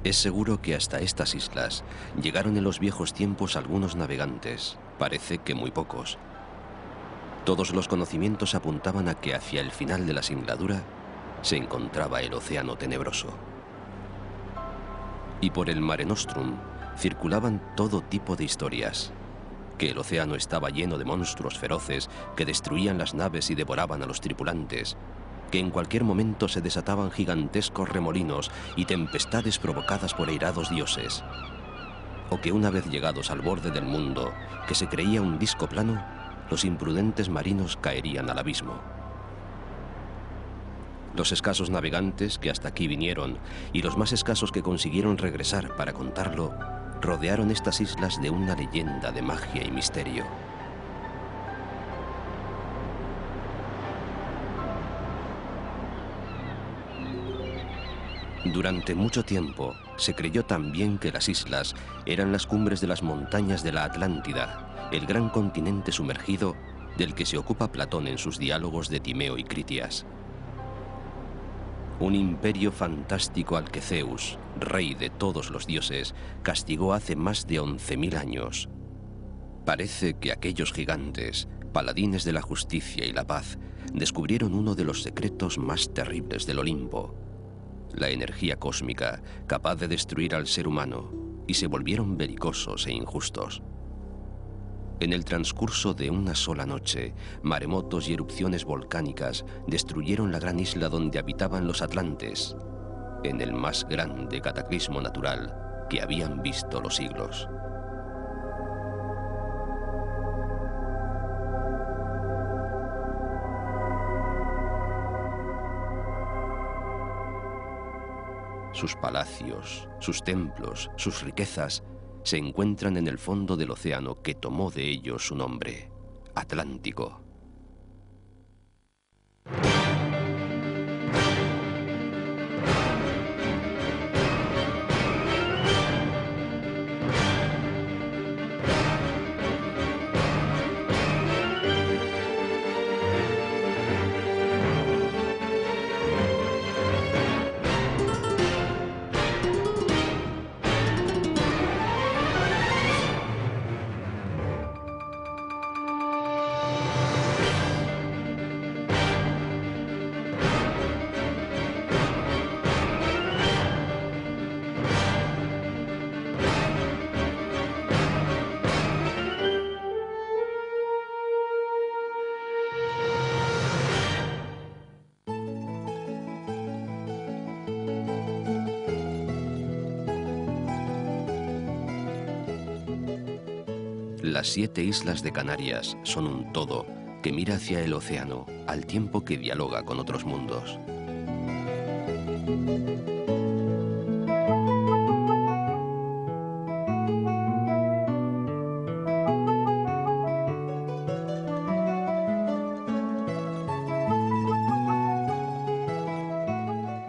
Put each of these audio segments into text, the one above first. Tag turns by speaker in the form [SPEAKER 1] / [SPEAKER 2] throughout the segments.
[SPEAKER 1] Es seguro que hasta estas islas llegaron en los viejos tiempos algunos navegantes, parece que muy pocos. Todos los conocimientos apuntaban a que hacia el final de la singladura se encontraba el océano tenebroso. Y por el Mare Nostrum circulaban todo tipo de historias. Que el océano estaba lleno de monstruos feroces que destruían las naves y devoraban a los tripulantes. Que en cualquier momento se desataban gigantescos remolinos y tempestades provocadas por airados dioses. O que una vez llegados al borde del mundo, que se creía un disco plano, los imprudentes marinos caerían al abismo. Los escasos navegantes que hasta aquí vinieron y los más escasos que consiguieron regresar para contarlo, rodearon estas islas de una leyenda de magia y misterio. Durante mucho tiempo se creyó también que las islas eran las cumbres de las montañas de la Atlántida, el gran continente sumergido del que se ocupa Platón en sus diálogos de Timeo y Critias. Un imperio fantástico al que Zeus, rey de todos los dioses, castigó hace más de 11.000 años. Parece que aquellos gigantes, paladines de la justicia y la paz, descubrieron uno de los secretos más terribles del Olimpo, la energía cósmica capaz de destruir al ser humano, y se volvieron belicosos e injustos. En el transcurso de una sola noche, maremotos y erupciones volcánicas destruyeron la gran isla donde habitaban los atlantes, en el más grande cataclismo natural que habían visto los siglos. Sus palacios, sus templos, sus riquezas se encuentran en el fondo del océano que tomó de ellos su nombre, Atlántico. Las 7 islas de Canarias son un todo que mira hacia el océano al tiempo que dialoga con otros mundos.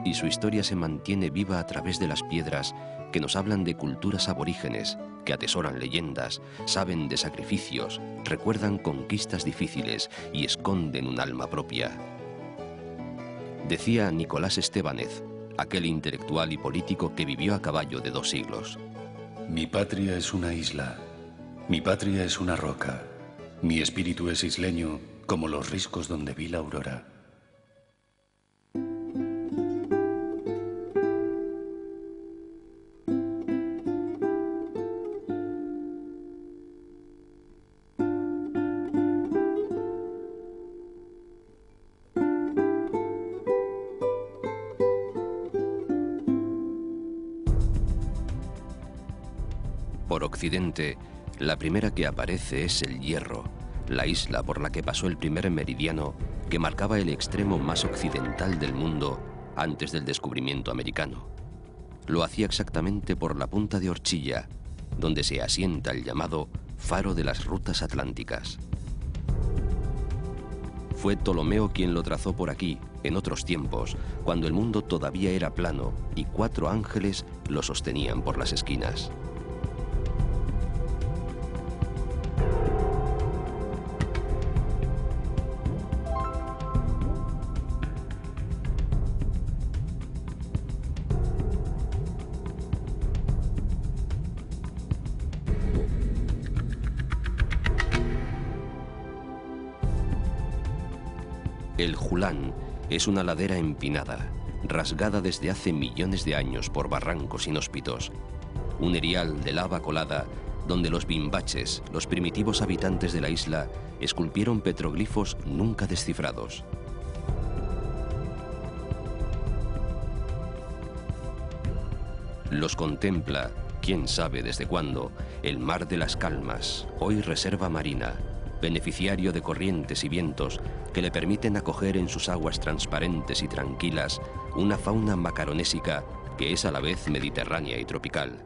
[SPEAKER 1] Y su historia se mantiene viva a través de las piedras que nos hablan de culturas aborígenes, que atesoran leyendas, saben de sacrificios, recuerdan conquistas difíciles y esconden un alma propia. Decía Nicolás Estebanez, aquel intelectual y político que vivió a caballo de 2 siglos.
[SPEAKER 2] Mi patria es una isla, mi patria es una roca, mi espíritu es isleño como los riscos donde vi la aurora.
[SPEAKER 1] Por occidente, la primera que aparece es el Hierro, la isla por la que pasó el primer meridiano que marcaba el extremo más occidental del mundo antes del descubrimiento americano. Lo hacía exactamente por la punta de Orchilla, donde se asienta el llamado Faro de las Rutas Atlánticas. Fue Ptolomeo quien lo trazó por aquí, en otros tiempos, cuando el mundo todavía era plano y 4 ángeles lo sostenían por las esquinas. El Julán es una ladera empinada, rasgada desde hace millones de años por barrancos inhóspitos. Un erial de lava colada donde los bimbaches, los primitivos habitantes de la isla, esculpieron petroglifos nunca descifrados. Los contempla, quién sabe desde cuándo, el Mar de las Calmas, hoy reserva marina, beneficiario de corrientes y vientos que le permiten acoger en sus aguas transparentes y tranquilas una fauna macaronésica que es a la vez mediterránea y tropical.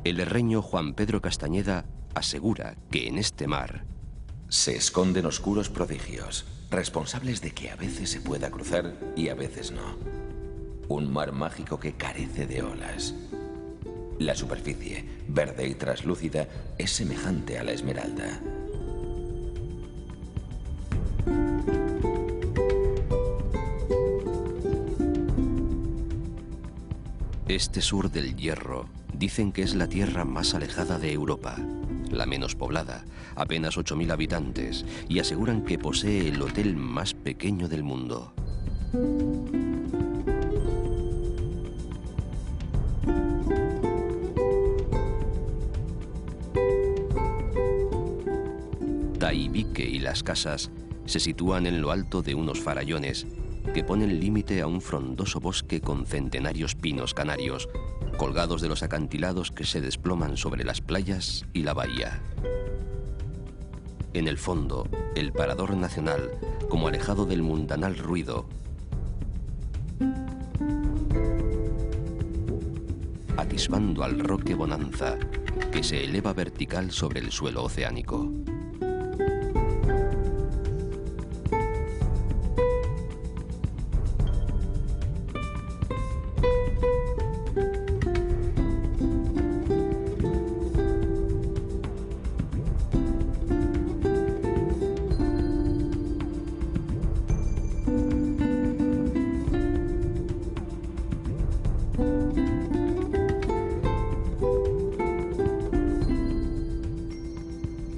[SPEAKER 1] El herreño Juan Pedro Castañeda asegura que en este mar
[SPEAKER 3] se esconden oscuros prodigios, responsables de que a veces se pueda cruzar y a veces no. Un mar mágico que carece de olas. La superficie, verde y traslúcida, es semejante a la esmeralda.
[SPEAKER 1] Este sur del Hierro dicen que es la tierra más alejada de Europa, la menos poblada, apenas 8.000 habitantes, y aseguran que posee el hotel más pequeño del mundo. Tahibike y Las Casas se sitúan en lo alto de unos farallones que ponen límite a un frondoso bosque con centenarios pinos canarios, colgados de los acantilados que se desploman sobre las playas y la bahía. En el fondo, el Parador Nacional, como alejado del mundanal ruido, atisbando al Roque Bonanza, que se eleva vertical sobre el suelo oceánico.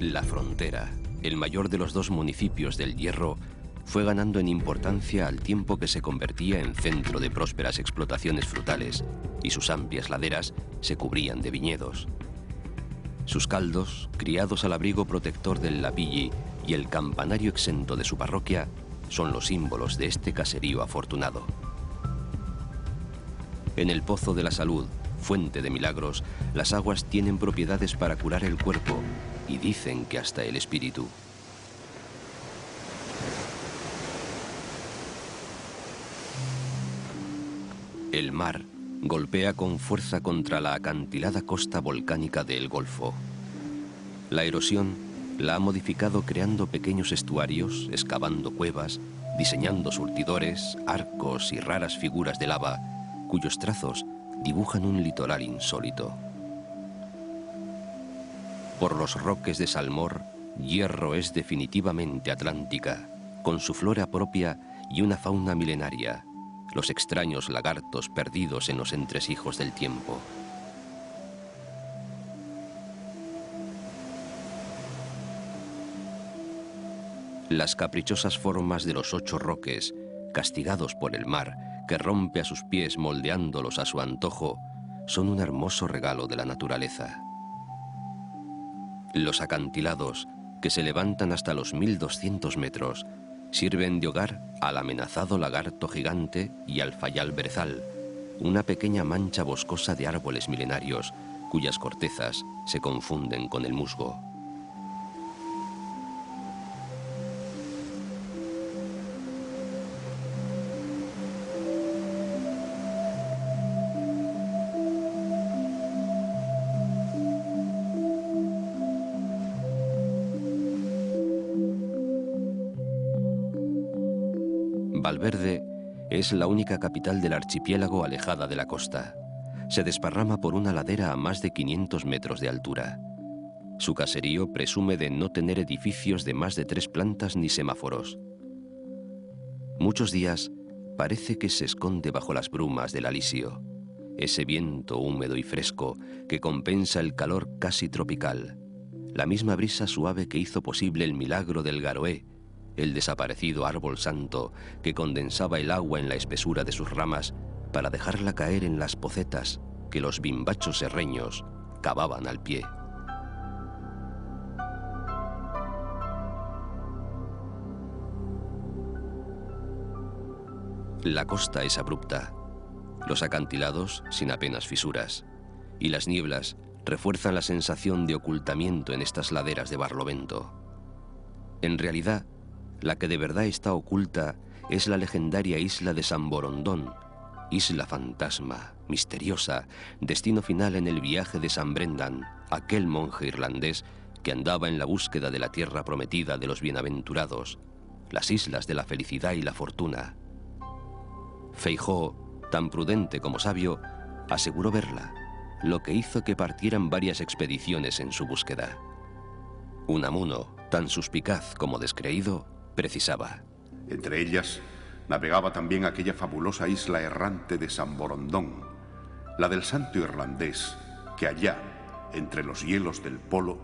[SPEAKER 1] La Frontera, el mayor de los dos municipios del Hierro, fue ganando en importancia al tiempo que se convertía en centro de prósperas explotaciones frutales y sus amplias laderas se cubrían de viñedos. Sus caldos, criados al abrigo protector del Lapilli y el campanario exento de su parroquia, son los símbolos de este caserío afortunado. En el Pozo de la Salud, fuente de milagros, las aguas tienen propiedades para curar el cuerpo y dicen que hasta el espíritu. El mar golpea con fuerza contra la acantilada costa volcánica del Golfo. La erosión la ha modificado creando pequeños estuarios, excavando cuevas, diseñando surtidores, arcos y raras figuras de lava, cuyos trazos dibujan un litoral insólito. Por los roques de Salmor, Hierro es definitivamente atlántica, con su flora propia y una fauna milenaria, los extraños lagartos perdidos en los entresijos del tiempo. Las caprichosas formas de los 8 roques, castigados por el mar, que rompe a sus pies moldeándolos a su antojo, son un hermoso regalo de la naturaleza. Los acantilados, que se levantan hasta los 1200 metros, sirven de hogar al amenazado lagarto gigante y al fayal brezal, una pequeña mancha boscosa de árboles milenarios cuyas cortezas se confunden con el musgo. Valverde es la única capital del archipiélago alejada de la costa. Se desparrama por una ladera a más de 500 metros de altura. Su caserío presume de no tener edificios de más de 3 plantas ni semáforos. Muchos días parece que se esconde bajo las brumas del alisio, ese viento húmedo y fresco que compensa el calor casi tropical, la misma brisa suave que hizo posible el milagro del Garoé, el desaparecido árbol santo que condensaba el agua en la espesura de sus ramas para dejarla caer en las pocetas que los bimbachos serreños cavaban al pie. La costa es abrupta, los acantilados sin apenas fisuras, y las nieblas refuerzan la sensación de ocultamiento en estas laderas de Barlovento. En realidad, la que de verdad está oculta es la legendaria isla de San Borondón, isla fantasma, misteriosa, destino final en el viaje de San Brendan, aquel monje irlandés que andaba en la búsqueda de la tierra prometida de los bienaventurados, las islas de la felicidad y la fortuna. Feijóo, tan prudente como sabio, aseguró verla, lo que hizo que partieran varias expediciones en su búsqueda. Unamuno, tan suspicaz como descreído, precisaba:
[SPEAKER 4] entre ellas, navegaba también aquella fabulosa isla errante de San Borondón, la del santo irlandés, que allá, entre los hielos del polo,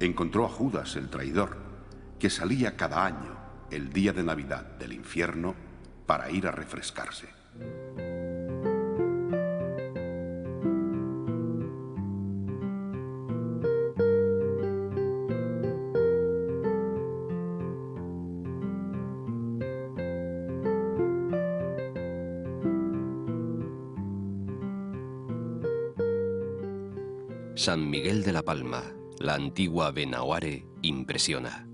[SPEAKER 4] encontró a Judas el traidor, que salía cada año, el día de Navidad del infierno, para ir a refrescarse.
[SPEAKER 1] San Miguel de la Palma, la antigua Benahuare, impresiona.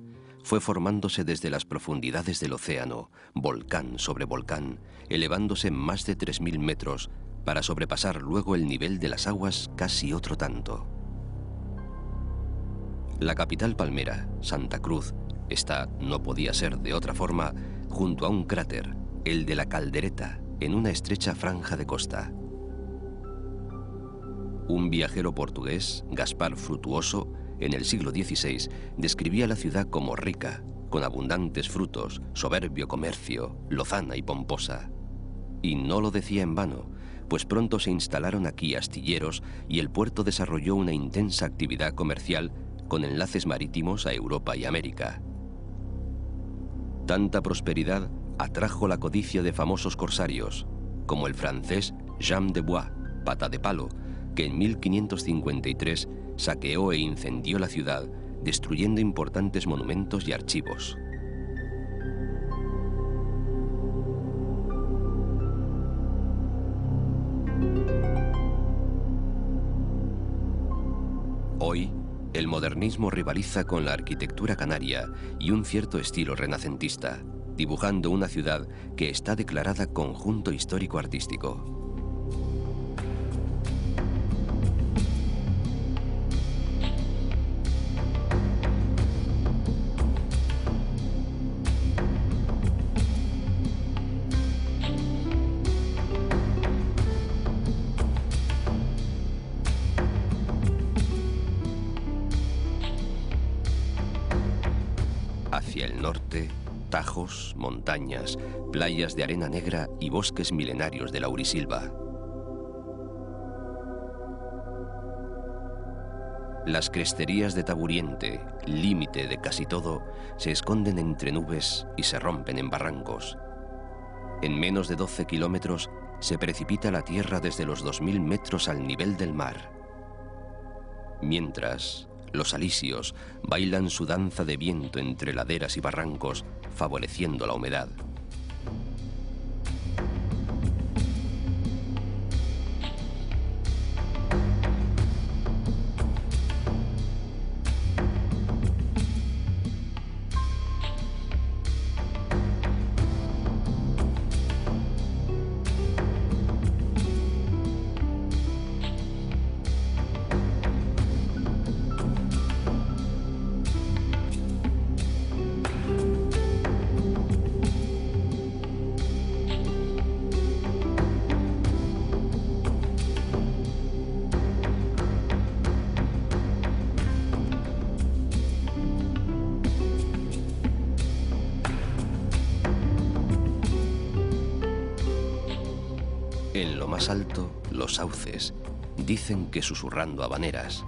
[SPEAKER 1] Fue formándose desde las profundidades del océano, volcán sobre volcán, elevándose más de 3000 metros para sobrepasar luego el nivel de las aguas casi otro tanto. La capital palmera, Santa Cruz, está, no podía ser de otra forma, junto a un cráter, el de la Caldereta, en una estrecha franja de costa. Un viajero portugués, Gaspar Frutuoso, en el siglo XVI, describía la ciudad como rica, con abundantes frutos, soberbio comercio, lozana y pomposa. Y no lo decía en vano, pues pronto se instalaron aquí astilleros y el puerto desarrolló una intensa actividad comercial con enlaces marítimos a Europa y América. Tanta prosperidad atrajo la codicia de famosos corsarios, como el francés Jean de Bois, Pata de Palo, que en 1553 saqueó e incendió la ciudad, destruyendo importantes monumentos y archivos. Hoy, el modernismo rivaliza con la arquitectura canaria y un cierto estilo renacentista, dibujando una ciudad que está declarada conjunto histórico-artístico. Hacia el norte, tajos, montañas, playas de arena negra y bosques milenarios de laurisilva. Las cresterías de Taburiente, límite de casi todo, se esconden entre nubes y se rompen en barrancos. En menos de 12 kilómetros se precipita la tierra desde los 2000 metros al nivel del mar. Mientras, los alisios bailan su danza de viento entre laderas y barrancos, favoreciendo la humedad. En lo más alto, los sauces dicen que susurrando habaneras.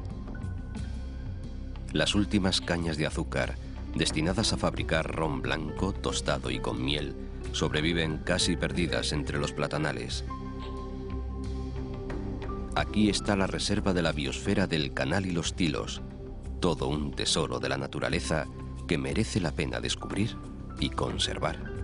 [SPEAKER 1] Las últimas cañas de azúcar destinadas a fabricar ron blanco, tostado y con miel, sobreviven casi perdidas entre los platanales. Aquí está la reserva de la biosfera del Canal y los Tilos, todo un tesoro de la naturaleza que merece la pena descubrir y conservar.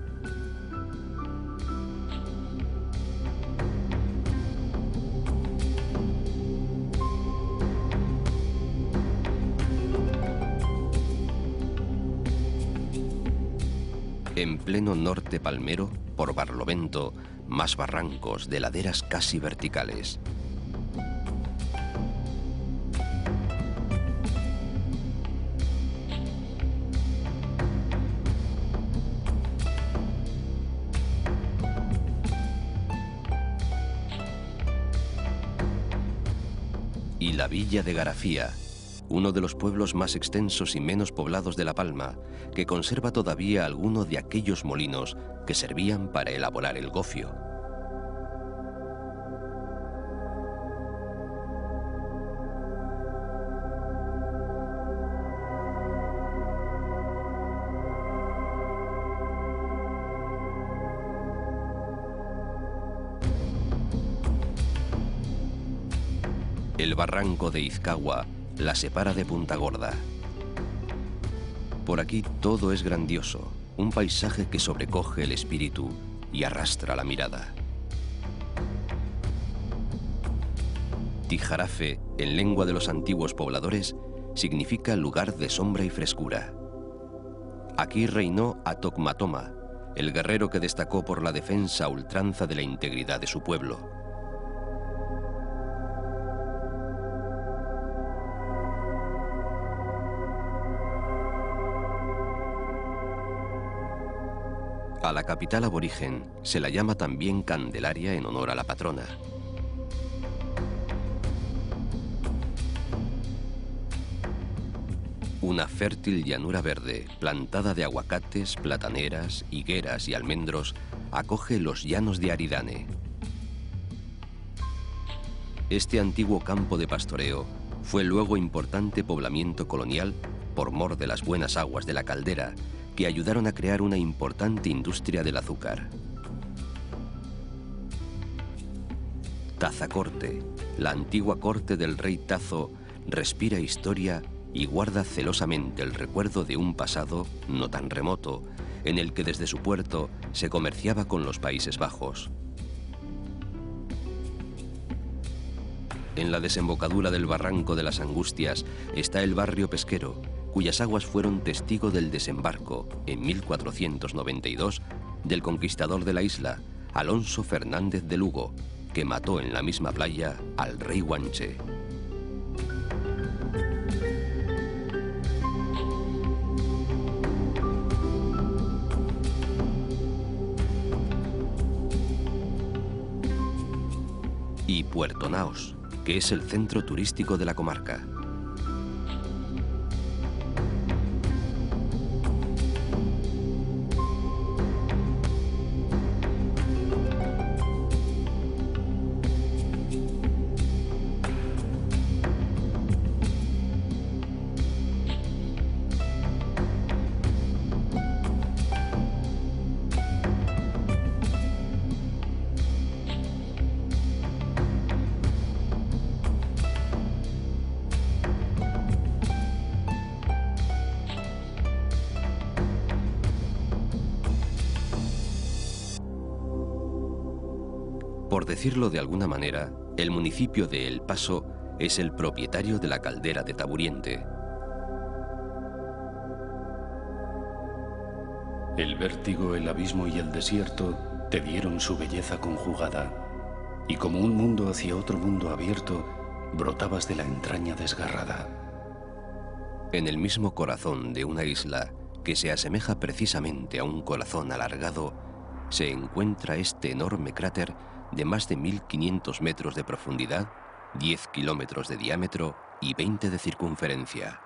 [SPEAKER 1] En pleno norte palmero, por Barlovento, más barrancos de laderas casi verticales. Y la villa de Garafía, uno de los pueblos más extensos y menos poblados de La Palma, que conserva todavía alguno de aquellos molinos que servían para elaborar el gofio. El barranco de Izcagua la separa de Punta Gorda. Por aquí todo es grandioso, un paisaje que sobrecoge el espíritu y arrastra la mirada. Tijarafe, en lengua de los antiguos pobladores, significa lugar de sombra y frescura. Aquí reinó Atocmatoma, el guerrero que destacó por la defensa a ultranza de la integridad de su pueblo. A la capital aborigen se la llama también Candelaria en honor a la patrona. Una fértil llanura verde, plantada de aguacates, plataneras, higueras y almendros, acoge los llanos de Aridane. Este antiguo campo de pastoreo fue luego importante poblamiento colonial por mor de las buenas aguas de la caldera, que ayudaron a crear una importante industria del azúcar. Tazacorte, la antigua corte del rey Tazo, respira historia y guarda celosamente el recuerdo de un pasado no tan remoto, en el que desde su puerto se comerciaba con los Países Bajos. En la desembocadura del barranco de las Angustias está el barrio pesquero, cuyas aguas fueron testigo del desembarco, en 1492, del conquistador de la isla, Alonso Fernández de Lugo, que mató en la misma playa al rey Guanche. Y Puerto Naos, que es el centro turístico de la comarca. Por decirlo de alguna manera, el municipio de El Paso es el propietario de la caldera de Taburiente.
[SPEAKER 2] El vértigo, el abismo y el desierto te dieron su belleza conjugada, y como un mundo hacia otro mundo abierto, brotabas de la entraña desgarrada.
[SPEAKER 1] En el mismo corazón de una isla que se asemeja precisamente a un corazón alargado, se encuentra este enorme cráter de más de 1500 metros de profundidad, 10 kilómetros de diámetro y 20 de circunferencia.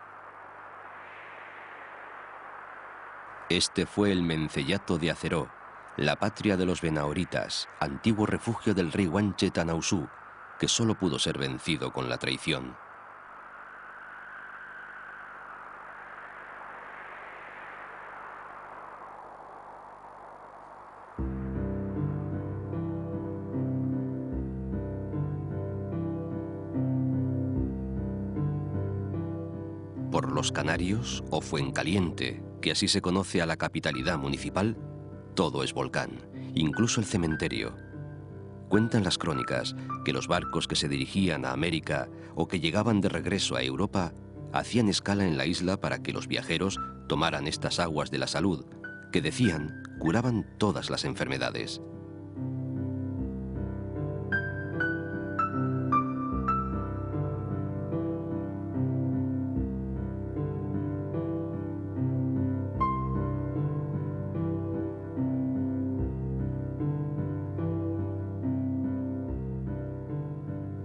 [SPEAKER 1] Este fue el Menceyato de Aceró, la patria de los Benahoritas, antiguo refugio del rey Guanche Tanausú, que solo pudo ser vencido con la traición. Por Los Canarios o Fuencaliente, que así se conoce a la capitalidad municipal, todo es volcán, incluso el cementerio. Cuentan las crónicas que los barcos que se dirigían a América o que llegaban de regreso a Europa hacían escala en la isla para que los viajeros tomaran estas aguas de la salud, que decían curaban todas las enfermedades.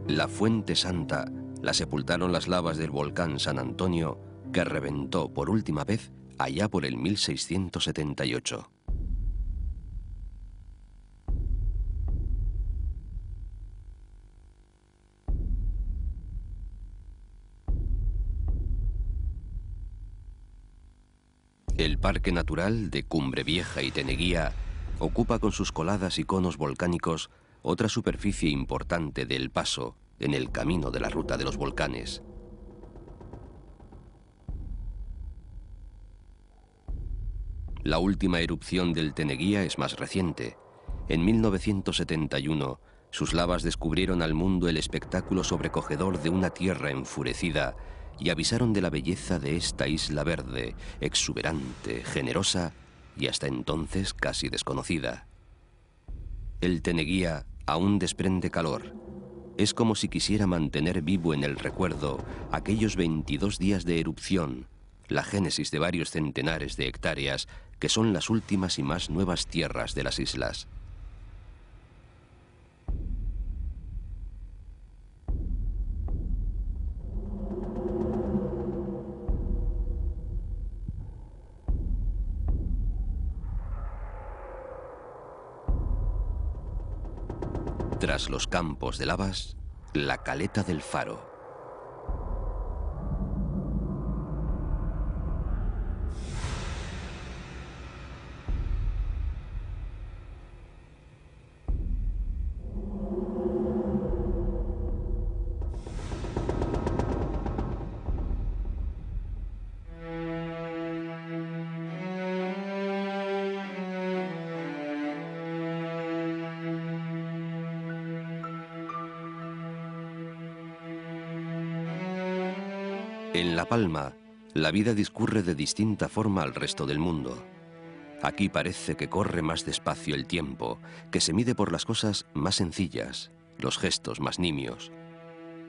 [SPEAKER 1] La Fuente Santa la sepultaron las lavas del volcán San Antonio, que reventó por última vez allá por el 1678. El Parque Natural de Cumbre Vieja y Teneguía ocupa con sus coladas y conos volcánicos otra superficie importante del Paso en el camino de la ruta de los volcanes. La última erupción del Teneguía es más reciente. En 1971, sus lavas descubrieron al mundo el espectáculo sobrecogedor de una tierra enfurecida y avisaron de la belleza de esta isla verde, exuberante, generosa y hasta entonces casi desconocida. El Teneguía aún desprende calor. Es como si quisiera mantener vivo en el recuerdo aquellos 22 días de erupción, la génesis de varios centenares de hectáreas que son las últimas y más nuevas tierras de las islas. Tras los campos de lavas, la caleta del Faro. En La Palma, la vida discurre de distinta forma al resto del mundo. Aquí parece que corre más despacio el tiempo, que se mide por las cosas más sencillas, los gestos más nimios.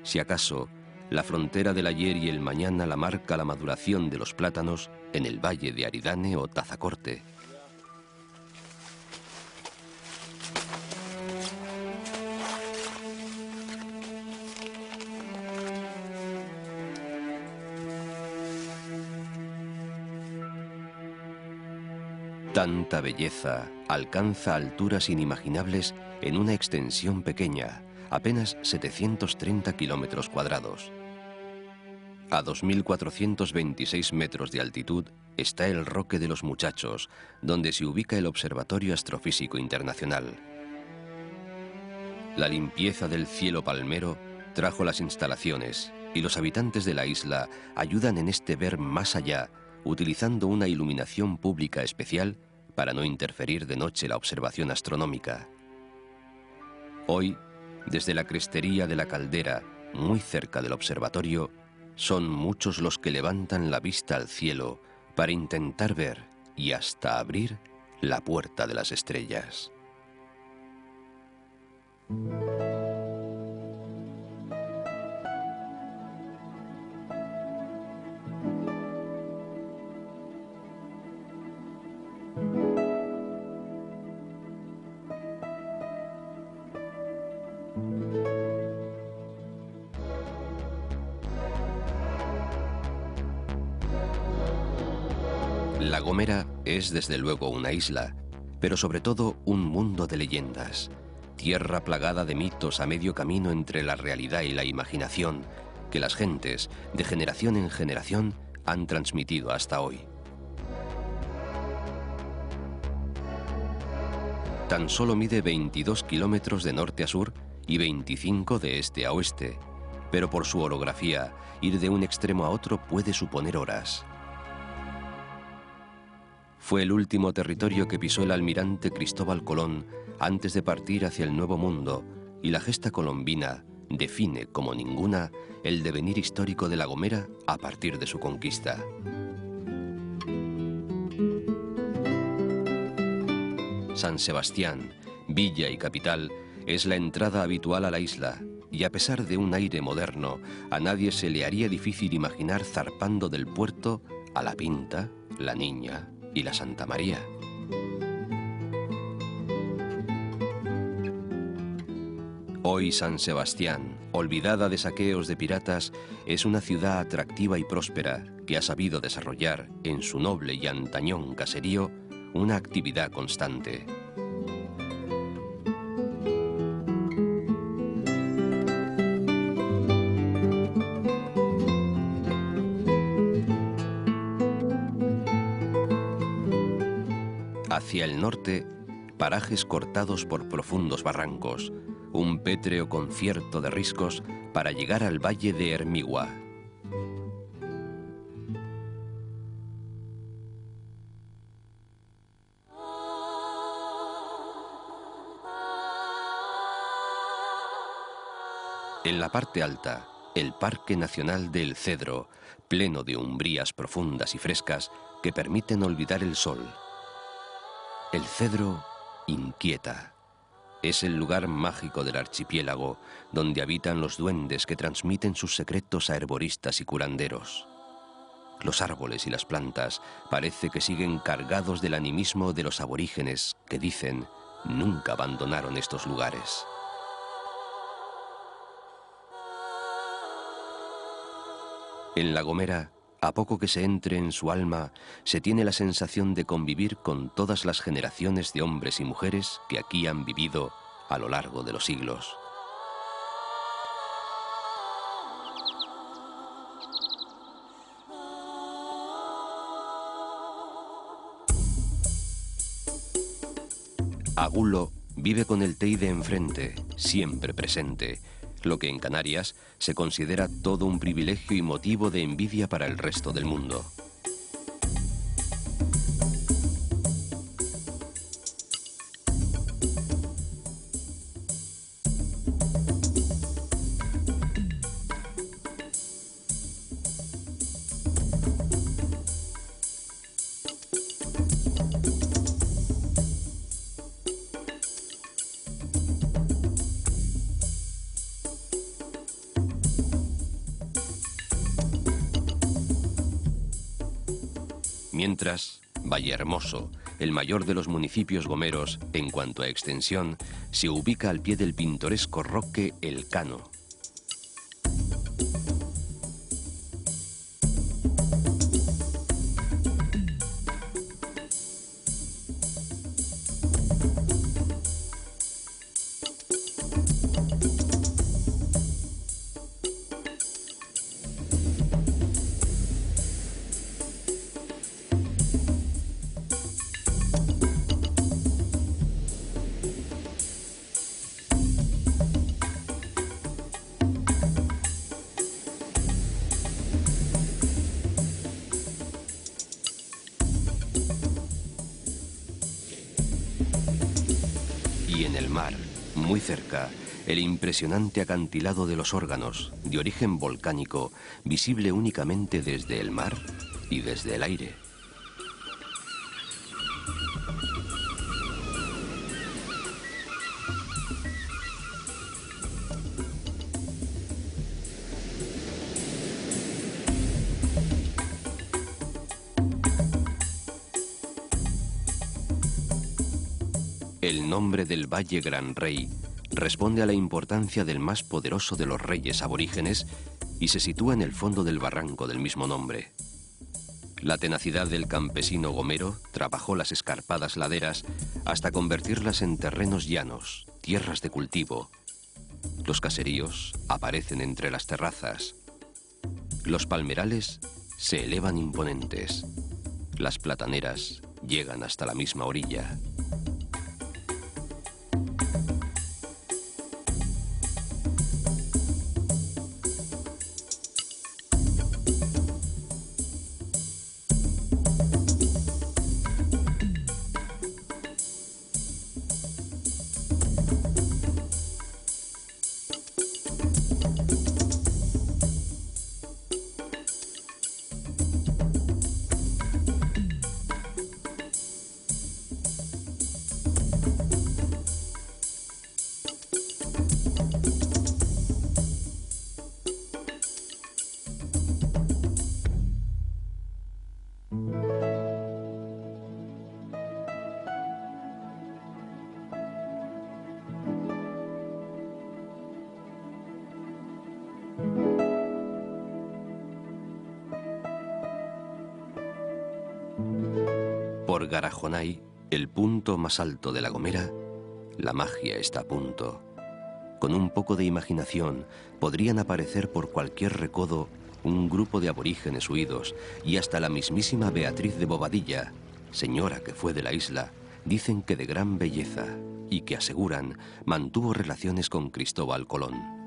[SPEAKER 1] Si acaso, la frontera del ayer y el mañana la marca la maduración de los plátanos en el valle de Aridane o Tazacorte. Tanta belleza alcanza alturas inimaginables en una extensión pequeña, apenas 730 kilómetros cuadrados. A 2.426 metros de altitud está el Roque de los Muchachos, donde se ubica el Observatorio Astrofísico Internacional. La limpieza del cielo palmero trajo las instalaciones y los habitantes de la isla ayudan en este ver más allá, utilizando una iluminación pública especial para no interferir de noche la observación astronómica. Hoy, desde la crestería de la Caldera, muy cerca del observatorio, son muchos los que levantan la vista al cielo para intentar ver y hasta abrir la puerta de las estrellas. La Gomera es desde luego una isla, pero sobre todo un mundo de leyendas, tierra plagada de mitos a medio camino entre la realidad y la imaginación, que las gentes, de generación en generación, han transmitido hasta hoy. Tan solo mide 22 kilómetros de norte a sur y 25 de este a oeste, pero por su orografía, ir de un extremo a otro puede suponer horas. Fue el último territorio que pisó el almirante Cristóbal Colón antes de partir hacia el Nuevo Mundo, y la gesta colombina define como ninguna el devenir histórico de La Gomera a partir de su conquista. San Sebastián, villa y capital, es la entrada habitual a la isla, y a pesar de un aire moderno, a nadie se le haría difícil imaginar zarpando del puerto a La Pinta, La Niña y la Santa María. Hoy San Sebastián, olvidada de saqueos de piratas, es una ciudad atractiva y próspera que ha sabido desarrollar en su noble y antañón caserío una actividad constante. Hacia el norte, parajes cortados por profundos barrancos, un pétreo concierto de riscos para llegar al valle de Hermigua. En la parte alta, el Parque Nacional de El Cedro, pleno de umbrías profundas y frescas que permiten olvidar el sol. El Cedro inquieta. Es el lugar mágico del archipiélago donde habitan los duendes que transmiten sus secretos a herboristas y curanderos. Los árboles y las plantas parece que siguen cargados del animismo de los aborígenes que dicen nunca abandonaron estos lugares. En La Gomera, a poco que se entre en su alma, se tiene la sensación de convivir con todas las generaciones de hombres y mujeres que aquí han vivido a lo largo de los siglos. Agulo vive con el Teide enfrente, siempre presente, lo que en Canarias se considera todo un privilegio y motivo de envidia para el resto del mundo. Mientras, Vallehermoso, el mayor de los municipios gomeros en cuanto a extensión, se ubica al pie del pintoresco roque El Cano. Y en el mar, muy cerca, el impresionante acantilado de los Órganos, de origen volcánico, visible únicamente desde el mar y desde el aire. El nombre del Valle Gran Rey responde a la importancia del más poderoso de los reyes aborígenes y se sitúa en el fondo del barranco del mismo nombre. La tenacidad del campesino gomero trabajó las escarpadas laderas hasta convertirlas en terrenos llanos, tierras de cultivo. Los caseríos aparecen entre las terrazas. Los palmerales se elevan imponentes. Las plataneras llegan hasta la misma orilla. Por Garajonay, el punto más alto de La Gomera, la magia está a punto. Con un poco de imaginación podrían aparecer por cualquier recodo un grupo de aborígenes huidos, y hasta la mismísima Beatriz de Bobadilla, señora que fue de la isla, dicen que de gran belleza, y que aseguran mantuvo relaciones con Cristóbal Colón.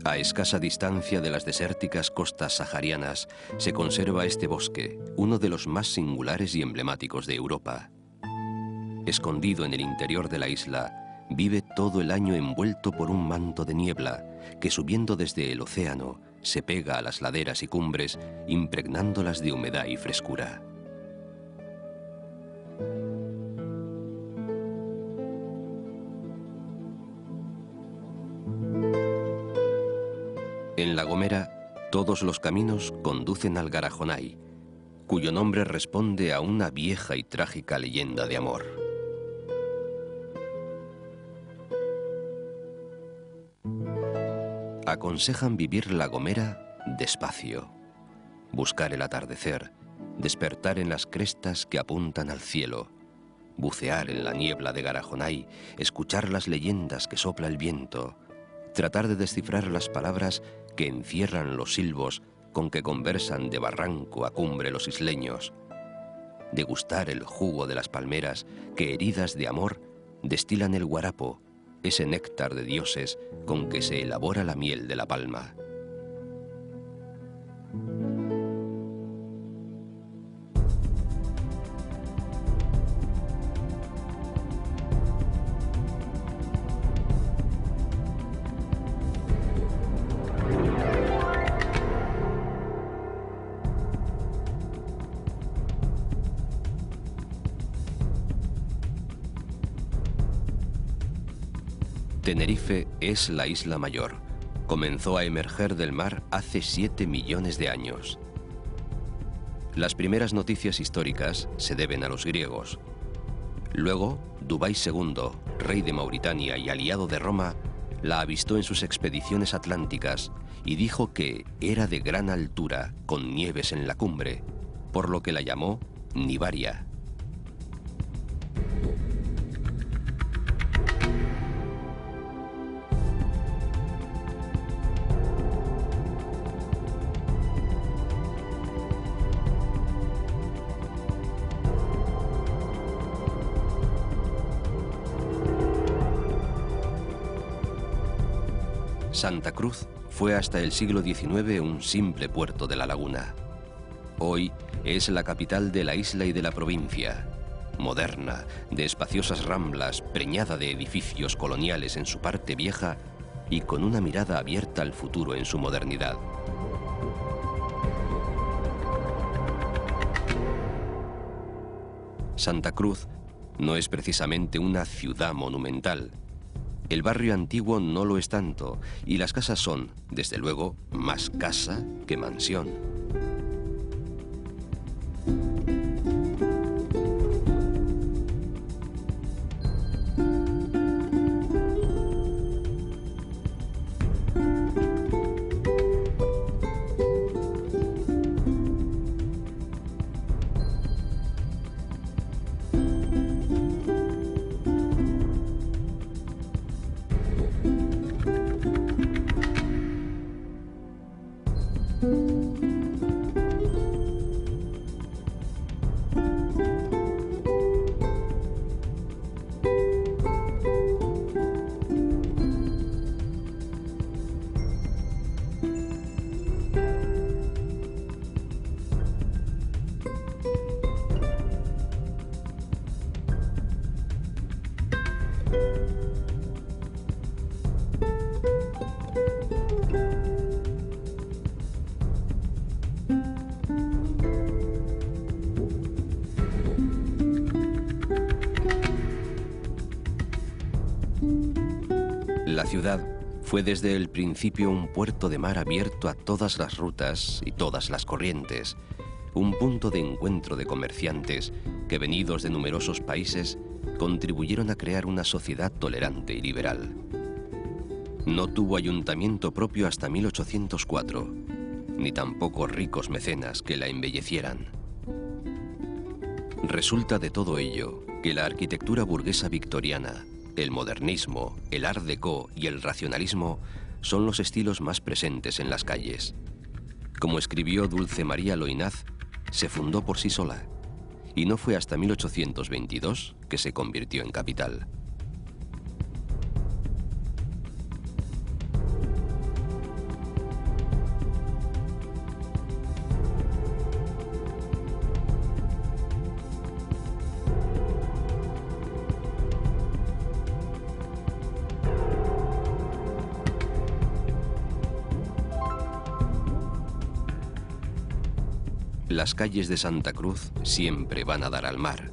[SPEAKER 1] A escasa distancia de las desérticas costas saharianas se conserva este bosque, uno de los más singulares y emblemáticos de Europa. Escondido en el interior de la isla, vive todo el año envuelto por un manto de niebla que, subiendo desde el océano, se pega a las laderas y cumbres, impregnándolas de humedad y frescura. En La Gomera, todos los caminos conducen al Garajonay, cuyo nombre responde a una vieja y trágica leyenda de amor. Aconsejan vivir La Gomera despacio, buscar el atardecer, despertar en las crestas que apuntan al cielo, bucear en la niebla de Garajonay, escuchar las leyendas que sopla el viento, tratar de descifrar las palabras que encierran los silbos con que conversan de barranco a cumbre los isleños, degustar el jugo de las palmeras que, heridas de amor, destilan el guarapo, ese néctar de dioses con que se elabora la miel de la palma. Tenerife es la isla mayor. Comenzó a emerger del mar hace 7 millones de años. Las primeras noticias históricas se deben a los griegos. Luego, Dubái II, rey de Mauritania y aliado de Roma, la avistó en sus expediciones atlánticas y dijo que era de gran altura, con nieves en la cumbre, por lo que la llamó Nibaria. Santa Cruz fue hasta el siglo XIX un simple puerto de la laguna. Hoy es la capital de la isla y de la provincia, moderna, de espaciosas ramblas, preñada de edificios coloniales en su parte vieja y con una mirada abierta al futuro en su modernidad. Santa Cruz no es precisamente una ciudad monumental. El barrio antiguo no lo es tanto, y las casas son, desde luego, más casa que mansión. La ciudad fue desde el principio un puerto de mar abierto a todas las rutas y todas las corrientes, un punto de encuentro de comerciantes que venidos de numerosos países contribuyeron a crear una sociedad tolerante y liberal. No tuvo ayuntamiento propio hasta 1804, ni tampoco ricos mecenas que la embellecieran. Resulta de todo ello que la arquitectura burguesa victoriana, el modernismo, el art déco y el racionalismo son los estilos más presentes en las calles. Como escribió Dulce María Loynaz, se fundó por sí sola, y no fue hasta 1822 que se convirtió en capital. Las calles de Santa Cruz siempre van a dar al mar.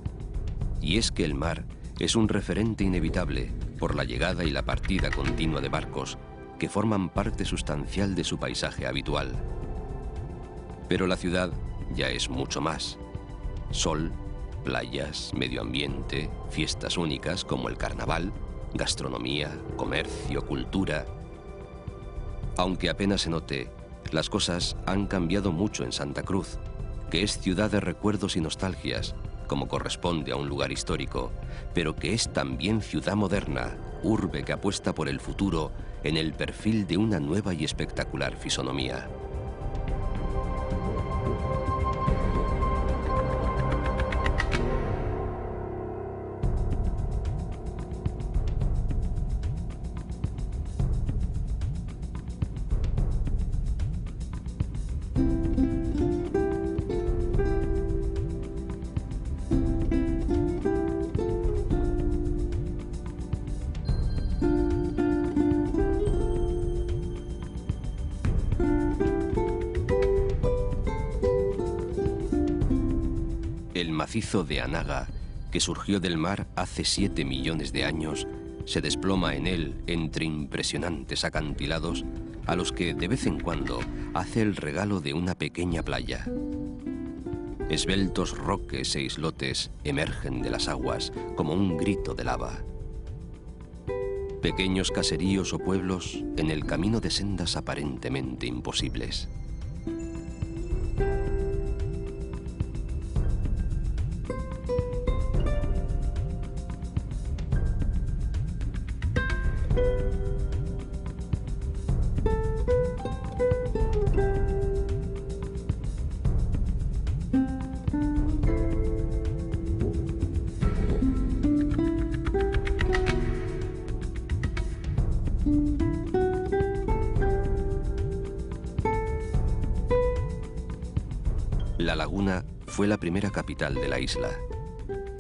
[SPEAKER 1] Y es que el mar es un referente inevitable por la llegada y la partida continua de barcos que forman parte sustancial de su paisaje habitual. Pero la ciudad ya es mucho más. Sol, playas, medio ambiente, fiestas únicas como el carnaval, gastronomía, comercio, cultura. Aunque apenas se note, las cosas han cambiado mucho en Santa Cruz, que es ciudad de recuerdos y nostalgias, como corresponde a un lugar histórico, pero que es también ciudad moderna, urbe que apuesta por el futuro en el perfil de una nueva y espectacular fisonomía. El macizo de Anaga, que surgió del mar hace 7 millones de años, se desploma en él entre impresionantes acantilados a los que de vez en cuando hace el regalo de una pequeña playa. Esbeltos roques e islotes emergen de las aguas como un grito de lava. Pequeños caseríos o pueblos en el camino de sendas aparentemente imposibles. La Laguna fue la primera capital de la isla.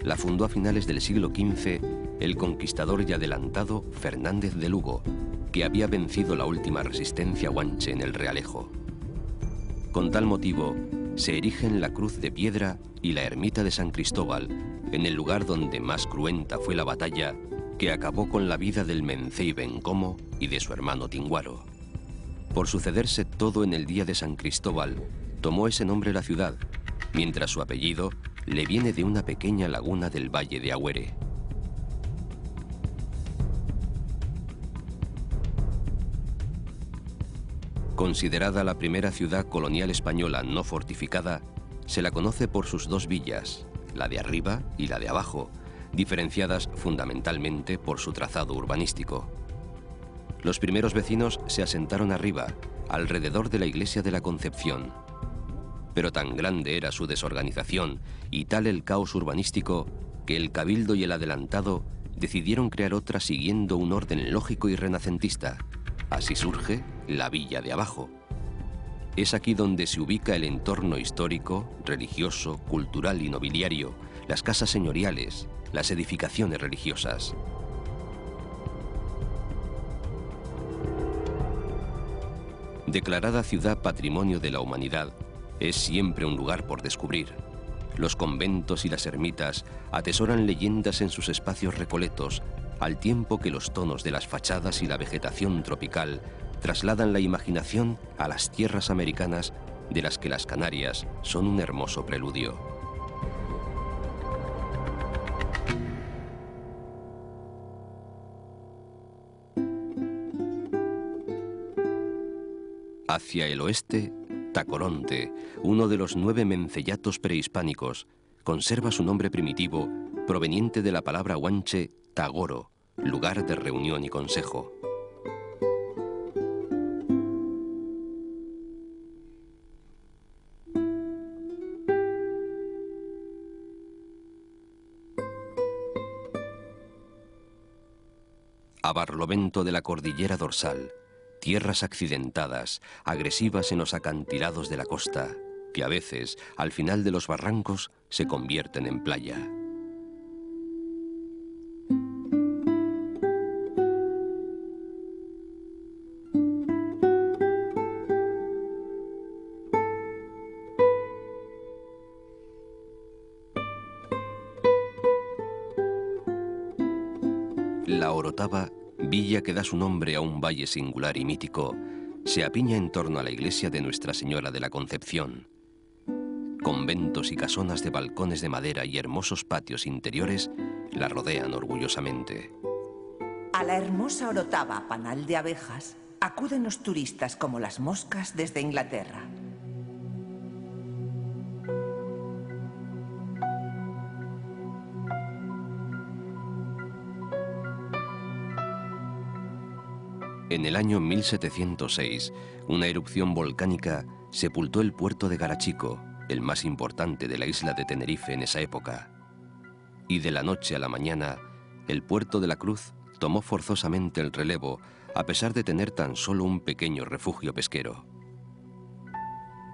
[SPEAKER 1] La fundó a finales del siglo XV el conquistador y adelantado Fernández de Lugo, que había vencido la última resistencia guanche en el Realejo. Con tal motivo, se erigen la cruz de piedra y la ermita de San Cristóbal en el lugar donde más cruenta fue la batalla que acabó con la vida del Mencey Bencomo y de su hermano Tinguaro. Por sucederse todo en el día de San Cristóbal, tomó ese nombre la ciudad, mientras su apellido le viene de una pequeña laguna del valle de Agüere. Considerada la primera ciudad colonial española no fortificada, se la conoce por sus dos villas, la de arriba y la de abajo, diferenciadas fundamentalmente por su trazado urbanístico. Los primeros vecinos se asentaron arriba, alrededor de la iglesia de la Concepción. Pero tan grande era su desorganización y tal el caos urbanístico que el Cabildo y el adelantado decidieron crear otra siguiendo un orden lógico y renacentista. Así surge la Villa de Abajo. Es aquí donde se ubica el entorno histórico, religioso, cultural y nobiliario, las casas señoriales, las edificaciones religiosas. Declarada ciudad Patrimonio de la Humanidad, es siempre un lugar por descubrir. Los conventos y las ermitas atesoran leyendas en sus espacios recoletos, al tiempo que los tonos de las fachadas y la vegetación tropical trasladan la imaginación a las tierras americanas, de las que las Canarias son un hermoso preludio. Hacia el oeste, Tacoronte, uno de los 9 menceyatos prehispánicos, conserva su nombre primitivo proveniente de la palabra guanche tagoro, lugar de reunión y consejo. A barlovento de la cordillera dorsal, tierras accidentadas, agresivas en los acantilados de la costa, que a veces, al final de los barrancos, se convierten en playa. La Orotava, villa que da su nombre a un valle singular y mítico, se apiña en torno a la iglesia de Nuestra Señora de la Concepción. Conventos y casonas de balcones de madera y hermosos patios interiores la rodean orgullosamente.
[SPEAKER 5] A la hermosa Orotava, panal de abejas, acuden los turistas como las moscas desde Inglaterra.
[SPEAKER 1] En el año 1706, una erupción volcánica sepultó el puerto de Garachico, el más importante de la isla de Tenerife en esa época. Y de la noche a la mañana, el puerto de la Cruz tomó forzosamente el relevo, a pesar de tener tan solo un pequeño refugio pesquero.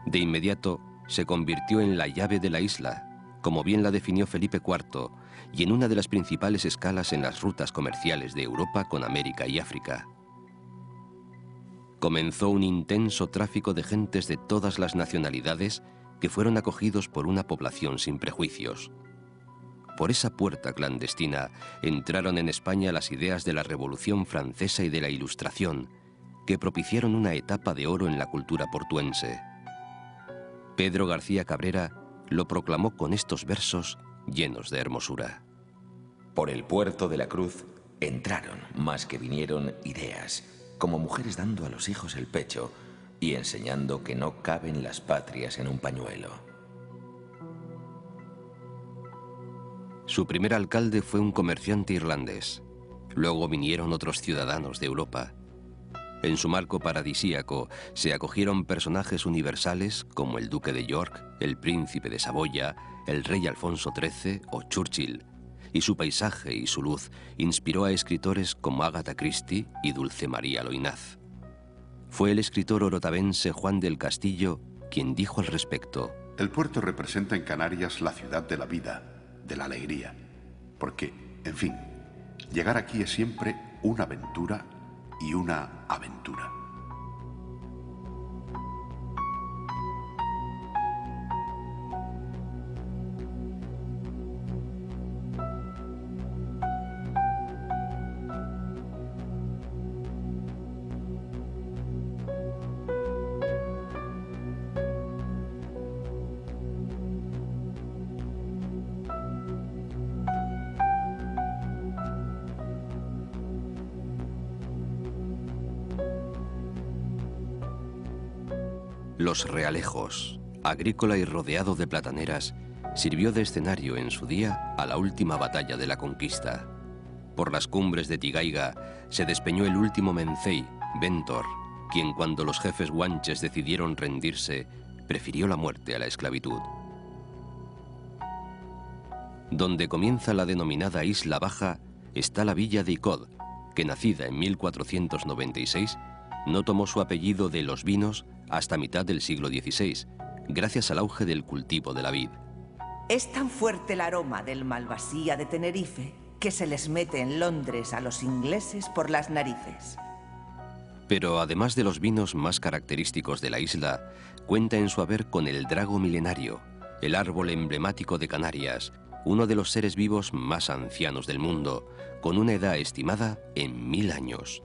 [SPEAKER 1] De inmediato, se convirtió en la llave de la isla, como bien la definió Felipe IV, y en una de las principales escalas en las rutas comerciales de Europa con América y África. Comenzó un intenso tráfico de gentes de todas las nacionalidades que fueron acogidos por una población sin prejuicios. Por esa puerta clandestina entraron en España las ideas de la Revolución Francesa y de la Ilustración, que propiciaron una etapa de oro en la cultura portuense. Pedro García Cabrera lo proclamó con estos versos llenos de hermosura.
[SPEAKER 3] Por el puerto de la Cruz entraron, más que vinieron, ideas, como mujeres dando a los hijos el pecho y enseñando que no caben las patrias en un pañuelo.
[SPEAKER 1] Su primer alcalde fue un comerciante irlandés. Luego vinieron otros ciudadanos de Europa. En su marco paradisíaco se acogieron personajes universales como el duque de York, el príncipe de Saboya, el rey Alfonso XIII o Churchill, y su paisaje y su luz inspiró a escritores como Agatha Christie y Dulce María Loinaz. Fue el escritor orotavense Juan del Castillo quien dijo al respecto:
[SPEAKER 4] el puerto representa en Canarias la ciudad de la vida, de la alegría, porque, en fin, llegar aquí es siempre una aventura y una aventura.
[SPEAKER 1] Los Realejos, agrícola y rodeado de plataneras, sirvió de escenario en su día a la última batalla de la conquista. Por las cumbres de Tigaiga se despeñó el último mencey, Bentor, quien cuando los jefes guanches decidieron rendirse, prefirió la muerte a la esclavitud. Donde comienza la denominada Isla Baja está la villa de Icod, que nacida en 1496, no tomó su apellido de los vinos hasta mitad del siglo XVI, gracias al auge del cultivo de la vid.
[SPEAKER 5] Es tan fuerte el aroma del Malvasía de Tenerife que se les mete en Londres a los ingleses por las narices.
[SPEAKER 1] Pero además de los vinos más característicos de la isla, cuenta en su haber con el drago milenario, el árbol emblemático de Canarias, uno de los seres vivos más ancianos del mundo, con una edad estimada en 1000 años.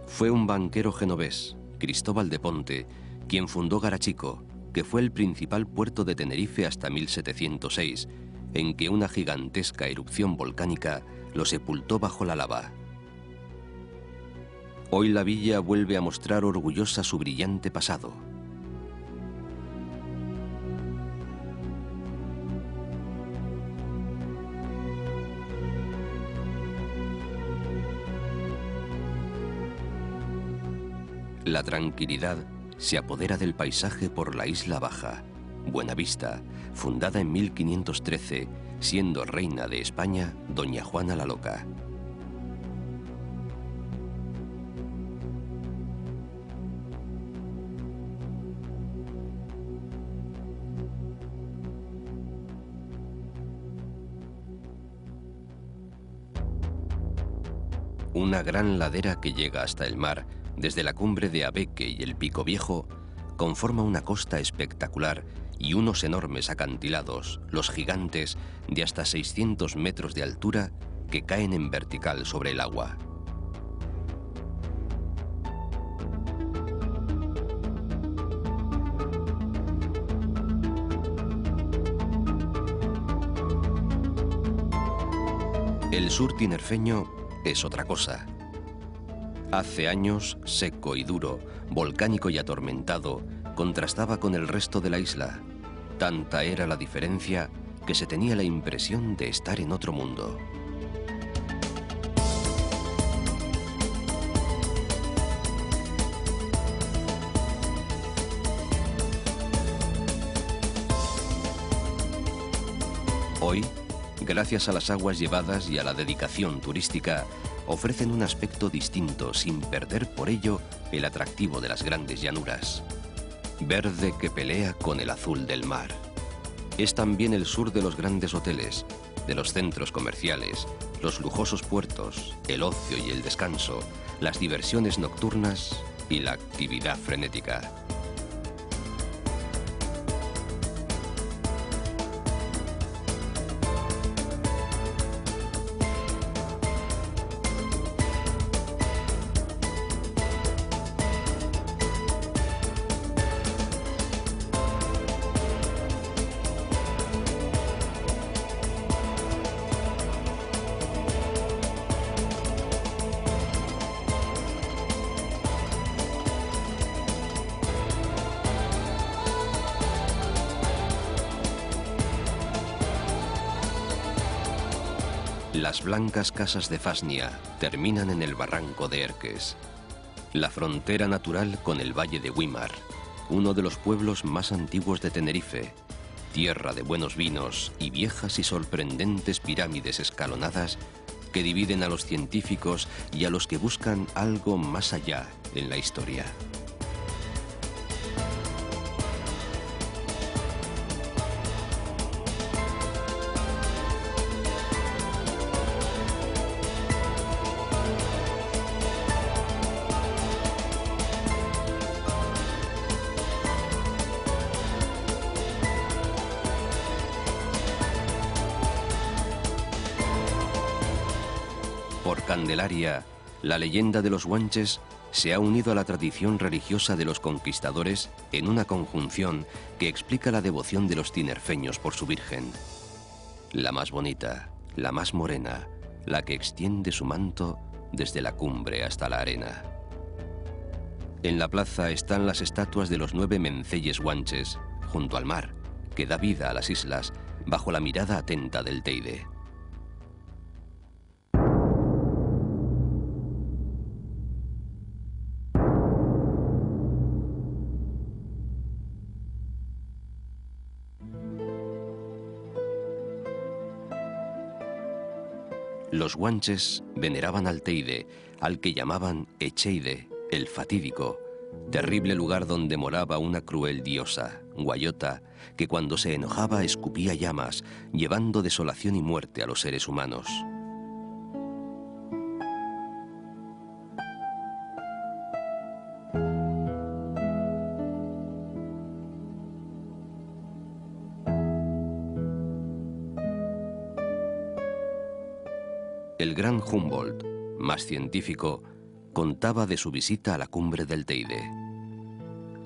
[SPEAKER 1] Fue un banquero genovés, Cristóbal de Ponte, quien fundó Garachico, que fue el principal puerto de Tenerife hasta 1706, en que una gigantesca erupción volcánica lo sepultó bajo la lava. Hoy la villa vuelve a mostrar orgullosa su brillante pasado. La tranquilidad se apodera del paisaje por la Isla Baja, Buenavista, fundada en 1513, siendo reina de España doña Juana la Loca. Una gran ladera que llega hasta el mar, desde la cumbre de Abeque y el Pico Viejo, conforma una costa espectacular y unos enormes acantilados, los gigantes, de hasta 600 metros de altura, que caen en vertical sobre el agua. El sur tinerfeño es otra cosa. Hace años, seco y duro, volcánico y atormentado, contrastaba con el resto de la isla. Tanta era la diferencia que se tenía la impresión de estar en otro mundo. Hoy, gracias a las aguas llevadas y a la dedicación turística, ofrecen un aspecto distinto sin perder por ello el atractivo de las grandes llanuras. Verde que pelea con el azul del mar. Es también el sur de los grandes hoteles, de los centros comerciales, los lujosos puertos, el ocio y el descanso, las diversiones nocturnas y la actividad frenética. Las blancas casas de Fasnia terminan en el barranco de Erques, la frontera natural con el valle de Güímar, uno de los pueblos más antiguos de Tenerife, tierra de buenos vinos y viejas y sorprendentes pirámides escalonadas que dividen a los científicos y a los que buscan algo más allá en la historia. Por Candelaria, la leyenda de los guanches se ha unido a la tradición religiosa de los conquistadores en una conjunción que explica la devoción de los tinerfeños por su Virgen. La más bonita, la más morena, la que extiende su manto desde la cumbre hasta la arena. En la plaza están las estatuas de los 9 menceyes guanches, junto al mar, que da vida a las islas, bajo la mirada atenta del Teide. Los guanches veneraban al Teide, al que llamaban Echeide, el fatídico, terrible lugar donde moraba una cruel diosa, Guayota, que cuando se enojaba escupía llamas, llevando desolación y muerte a los seres humanos. El gran Humboldt, más científico, contaba de su visita a la cumbre del Teide.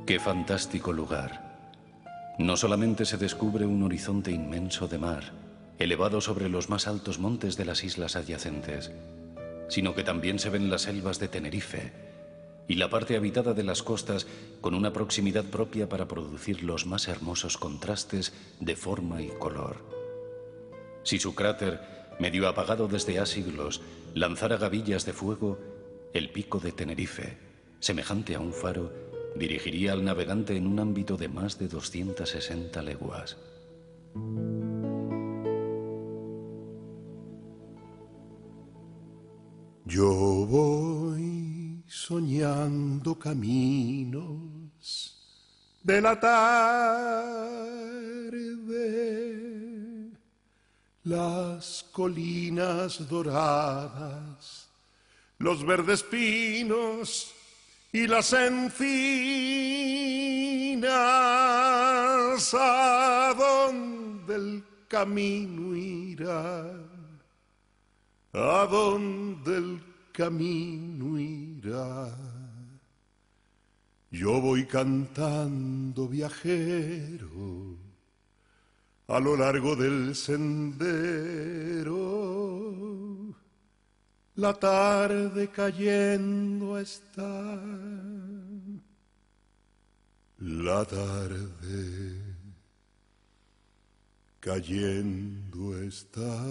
[SPEAKER 2] ¡Qué fantástico lugar! No solamente se descubre un horizonte inmenso de mar, elevado sobre los más altos montes de las islas adyacentes, sino que también se ven las selvas de Tenerife y la parte habitada de las costas con una proximidad propia para producir los más hermosos contrastes de forma y color. Si su cráter, medio apagado desde ha siglos, lanzara gavillas de fuego, el pico de Tenerife, semejante a un faro, dirigiría al navegante en un ámbito de más de 260 leguas.
[SPEAKER 6] Yo voy soñando caminos de la tarde, las colinas doradas, los verdes pinos y las encinas, ¿a dónde el camino irá? ¿A dónde el camino irá? Yo voy cantando viajero a lo largo del sendero. La tarde cayendo está, la tarde cayendo está.